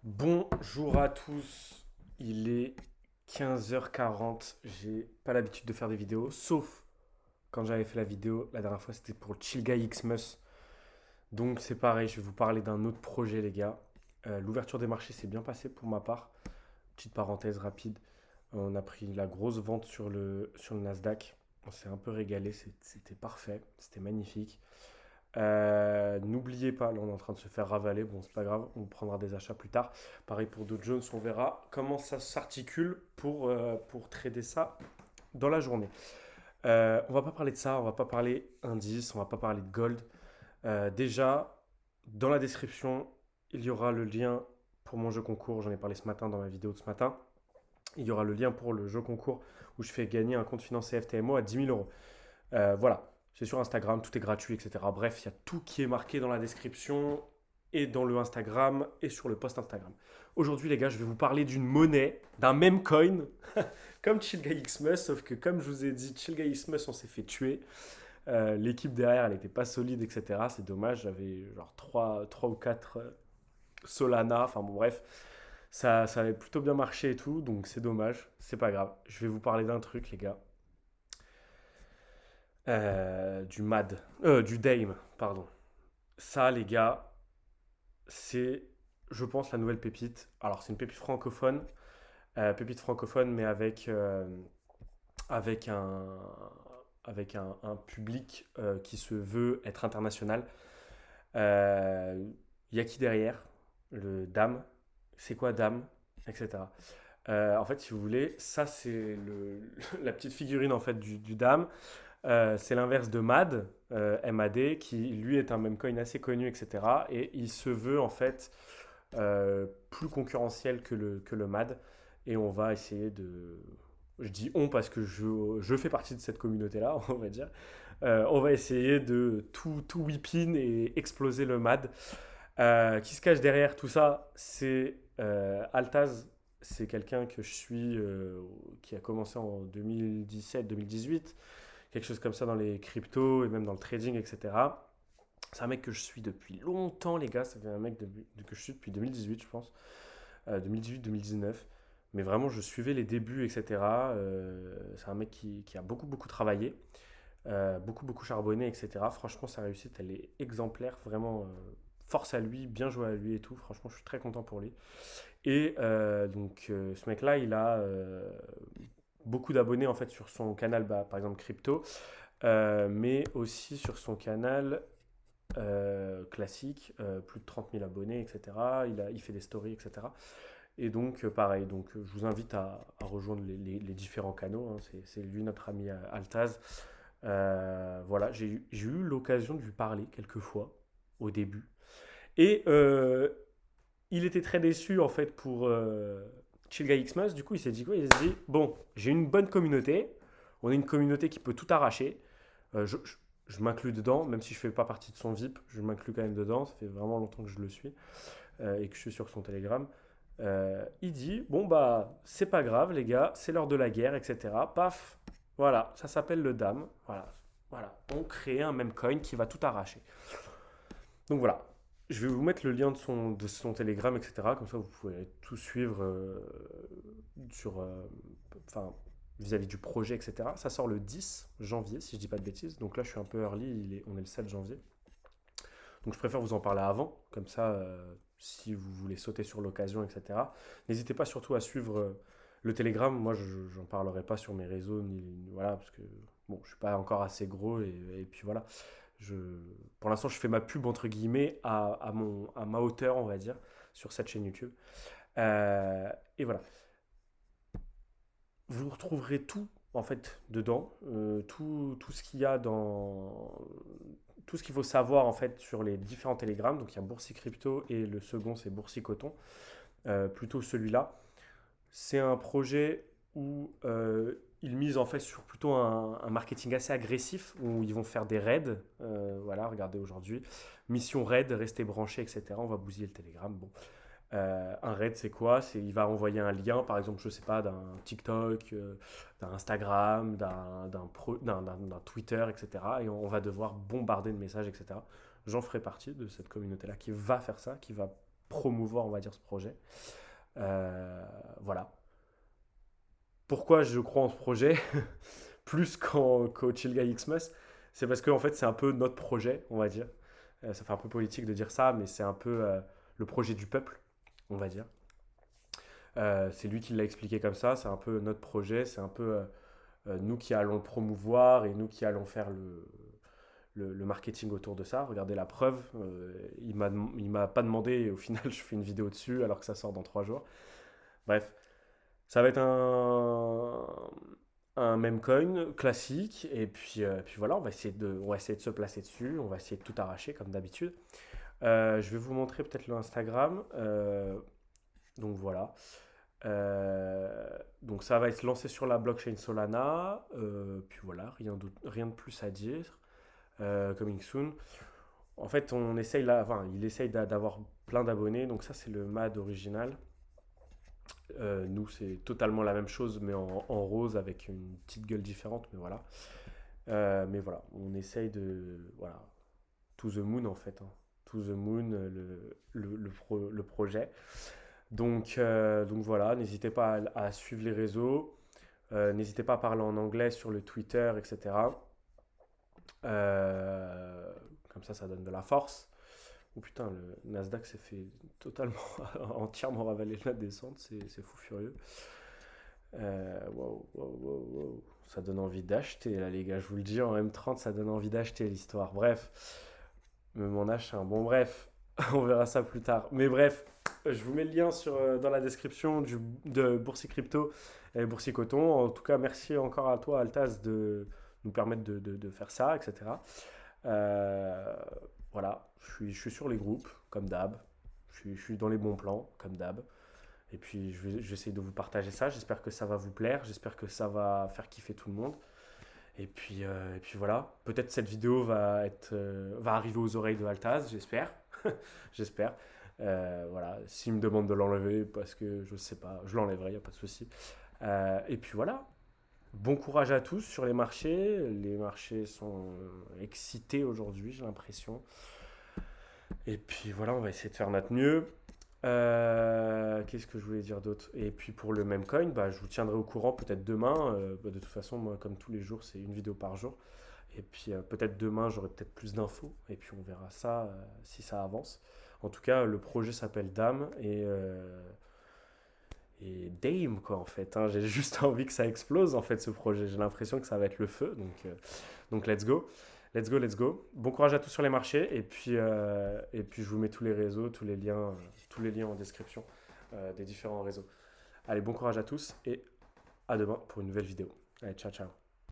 Bonjour à tous, il est 15h40, j'ai pas l'habitude de faire des vidéos, sauf quand j'avais fait la vidéo la dernière fois, c'était pour le Chill Guy Xmas. Donc c'est pareil, je vais vous parler d'un autre projet les gars. L'ouverture des marchés s'est bien passée pour ma part. Petite parenthèse rapide, on a pris la grosse vente sur le Nasdaq. On s'est un peu régalé, c'était parfait, c'était magnifique. N'oubliez pas, là on est en train de se faire ravaler, bon c'est pas grave, on prendra des achats plus tard. Pareil pour Dow Jones, on verra comment ça s'articule pour trader ça dans la journée. On va pas parler de ça, on va pas parler indice, on va pas parler de gold. Déjà, dans la description, il y aura le lien pour mon jeu concours, j'en ai parlé ce matin dans ma vidéo de ce matin. Il y aura le lien pour le jeu concours où je fais gagner un compte financier FTMO à 10 000 euros. Voilà, c'est sur Instagram, tout est gratuit, etc. Bref, il y a tout qui est marqué dans la description et dans le Instagram et sur le post Instagram. Aujourd'hui, les gars, je vais vous parler d'une monnaie, d'un meme coin, comme Chilga Xmas, sauf que comme je vous ai dit, Chilga Xmas, on s'est fait tuer. L'équipe derrière, elle n'était pas solide, etc. C'est dommage, j'avais genre 3 ou 4 Solana, enfin bon, bref. Ça avait plutôt bien marché et tout, donc c'est dommage, c'est pas grave. Je vais vous parler d'un truc, les gars. Du Dame, pardon. Ça, les gars, c'est, je pense, la nouvelle pépite. Alors, c'est une pépite francophone, mais avec un, avec un public qui se veut être international. Il y a qui derrière? Le Dame. C'est quoi Dame? Etc. En fait, si vous voulez, ça, c'est la petite figurine en fait du Dame. C'est l'inverse de MAD, MAD, qui lui est un meme coin assez connu, etc. Et il se veut en fait plus concurrentiel que le MAD. Et on va essayer de. Je dis on parce que je fais partie de cette communauté-là, on va dire. On va essayer de tout whip in et exploser le MAD. Qui se cache derrière tout ça, c'est Altaz. C'est quelqu'un que je suis, qui a commencé en 2017-2018, quelque chose comme ça dans les cryptos et même dans le trading, etc. C'est un mec que je suis depuis longtemps, les gars. Ça fait un mec que je suis depuis 2018, je pense. 2018-2019. Mais vraiment, je suivais les débuts, etc. C'est un mec qui a beaucoup, beaucoup travaillé, beaucoup, beaucoup charbonné, etc. Franchement, sa réussite, elle est exemplaire. Vraiment, force à lui, bien joué à lui et tout. Franchement, je suis très content pour lui. Et ce mec-là, il a beaucoup d'abonnés en fait sur son canal, bah, par exemple crypto, mais aussi sur son canal classique, plus de 30 000 abonnés, etc. Il fait des stories, etc. Et donc, pareil, donc, je vous invite à rejoindre les différents canaux, hein. C'est lui, notre ami Altaz. Voilà, j'ai eu l'occasion de lui parler quelques fois au début. Et il était très déçu en fait pour Chilga Xmas. Du coup, il s'est dit quoi? Il s'est dit bon, j'ai une bonne communauté. On est une communauté qui peut tout arracher. Je m'inclus dedans, même si je fais pas partie de son VIP, je m'inclus quand même dedans. Ça fait vraiment longtemps que je le suis et que je suis sur son Telegram. Il dit bon bah c'est pas grave les gars, c'est l'heure de la guerre, etc. Paf, voilà, ça s'appelle le Dame. Voilà, voilà, on crée un même coin qui va tout arracher. Donc voilà, je vais vous mettre le lien de son Telegram, etc. Comme ça, vous pouvez tout suivre sur, enfin, vis-à-vis du projet, etc. Ça sort le 10 janvier, si je dis pas de bêtises. Donc là, je suis un peu early, on est le 7 janvier. Donc je préfère vous en parler avant, comme ça, si vous voulez sauter sur l'occasion, etc. N'hésitez pas surtout à suivre le Telegram. Moi, je n'en parlerai pas sur mes réseaux, voilà, parce que bon, je suis pas encore assez gros, et puis voilà. Je, pour l'instant, je fais ma pub entre guillemets à ma hauteur, on va dire, sur cette chaîne YouTube. Et voilà. Vous retrouverez tout en fait dedans, tout ce qu'il y a dans tout ce qu'il faut savoir en fait sur les différents télégrammes. Donc il y a Boursi Crypto et le second c'est Boursi Coton. Plutôt celui-là. C'est un projet où ils misent en fait sur plutôt un marketing assez agressif où ils vont faire des raids. Voilà, regardez aujourd'hui. Mission raid, restez branchés, etc. On va bousiller le Telegram. Bon, un raid, c'est quoi? C'est il va envoyer un lien, par exemple, je sais pas, d'un TikTok, d'un Instagram, d'un Twitter, etc. Et on va devoir bombarder de messages, etc. J'en ferai partie de cette communauté-là qui va faire ça, qui va promouvoir, on va dire, ce projet. Voilà. Pourquoi je crois en ce projet plus qu'au Chill Guy Xmas? C'est parce que en fait, c'est un peu notre projet, on va dire. Ça fait un peu politique de dire ça, mais c'est un peu le projet du peuple, on va dire. C'est lui qui l'a expliqué comme ça, c'est un peu notre projet, c'est un peu nous qui allons le promouvoir et nous qui allons faire le marketing autour de ça. Regardez la preuve, il m'a pas demandé et au final je fais une vidéo dessus alors que ça sort dans 3 jours. Bref, ça va être un meme coin classique et puis voilà, on va essayer de se placer dessus, on va essayer de tout arracher comme d'habitude. Je vais vous montrer peut-être le Instagram. Donc voilà. Donc ça va être lancé sur la blockchain Solana. Puis voilà, rien de plus à dire. Coming soon. En fait, on essaye là, enfin, il essaye d'avoir plein d'abonnés. Donc ça, c'est le MAD original. Nous, c'est totalement la même chose, mais en rose avec une petite gueule différente. Mais voilà. Mais voilà, on essaye de, voilà, to the moon en fait, hein. To the moon, le projet. Donc voilà, n'hésitez pas à suivre les réseaux. N'hésitez pas à parler en anglais sur le Twitter, etc. Comme ça donne de la force. Oh putain, le Nasdaq s'est fait totalement, entièrement ravaler la descente, c'est fou furieux. Wow, wow, wow, wow. Ça donne envie d'acheter là, les gars, je vous le dis, en M30, ça donne envie d'acheter l'histoire. Bref, mais mon achat, bon, bref, on verra ça plus tard. Mais bref, je vous mets le lien dans la description de Boursier Crypto et Boursier Coton. En tout cas, merci encore à toi, Altaz, de nous permettre de faire ça, etc. Euh, voilà, je suis sur les groupes, comme d'hab. Je suis dans les bons plans, comme d'hab. Et puis, je vais essayer de vous partager ça. J'espère que ça va vous plaire. J'espère que ça va faire kiffer tout le monde. Et puis voilà. Peut-être cette vidéo va arriver aux oreilles de Altaz, j'espère. J'espère. Voilà. S'il me demande de l'enlever, parce que je sais pas, je l'enlèverai, il n'y a pas de souci. Et puis voilà. Bon courage à tous sur les marchés. Les marchés sont excités aujourd'hui, j'ai l'impression. Et puis voilà, on va essayer de faire notre mieux. Qu'est-ce que je voulais dire d'autre? Et puis pour le même coin, bah, je vous tiendrai au courant peut-être demain. Bah, de toute façon, moi, comme tous les jours, c'est une vidéo par jour. Et puis peut-être demain, j'aurai peut-être plus d'infos. Et puis on verra ça si ça avance. En tout cas, le projet s'appelle Dame et Dame, quoi, en fait, hein. J'ai juste envie que ça explose, en fait, ce projet. J'ai l'impression que ça va être le feu. Donc let's go. Let's go, let's go. Bon courage à tous sur les marchés. Et puis je vous mets tous les liens en description des différents réseaux. Allez, bon courage à tous et à demain pour une nouvelle vidéo. Allez, ciao, ciao.